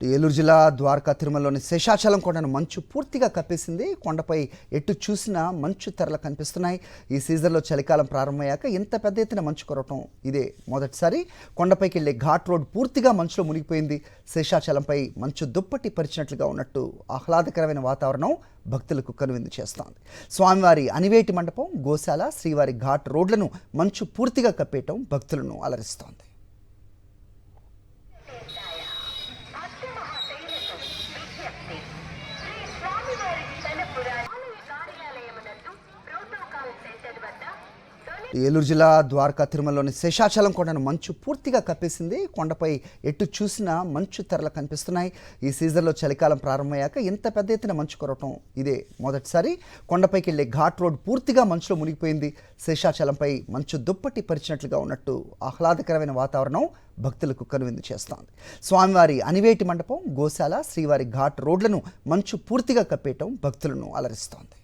ఏలూరు జిల్లా ద్వారకా తిరుమలలోని శేషాచలం కొండను మంచు పూర్తిగా కప్పేసింది. కొండపై ఎటు చూసినా మంచు తెరలు కనిపిస్తున్నాయి. ఈ సీజన్లో చలికాలం ప్రారంభమయ్యాక ఇంత పెద్ద ఎత్తున మంచు కురవటం ఇదే మొదటిసారి. కొండపైకి వెళ్లే ఘాట్ రోడ్ పూర్తిగా మంచులో మునిగిపోయింది. శేషాచలంపై మంచు దుప్పటి పరిచినట్లుగా ఉన్నట్టు ఆహ్లాదకరమైన వాతావరణం భక్తులకు కనువిందు చేస్తోంది. స్వామివారి అనివేటి మండపం, గోశాల, శ్రీవారి ఘాట్ రోడ్లను మంచు పూర్తిగా కప్పేయటం భక్తులను అలరిస్తోంది. ఏలూరు జిల్లా ద్వారకా తిరుమలలోని శేషాచలం కొండను మంచు పూర్తిగా కప్పేసింది. కొండపై ఎటు చూసినా మంచు తెరలు కనిపిస్తున్నాయి. ఈ సీజన్లో చలికాలం ప్రారంభమయ్యాక ఇంత పెద్ద ఎత్తున మంచు కురవటం ఇదే మొదటిసారి. కొండపైకి వెళ్లే ఘాట్ రోడ్ పూర్తిగా మంచులో మునిగిపోయింది. శేషాచలంపై మంచు దుప్పటి పరిచినట్లుగా ఉన్నట్టు ఆహ్లాదకరమైన వాతావరణం భక్తులకు కనువిందు చేస్తోంది. స్వామివారి అనివేటి మండపం, గోశాల, శ్రీవారి ఘాట్ రోడ్లను మంచు పూర్తిగా కప్పేయటం భక్తులను అలరిస్తోంది.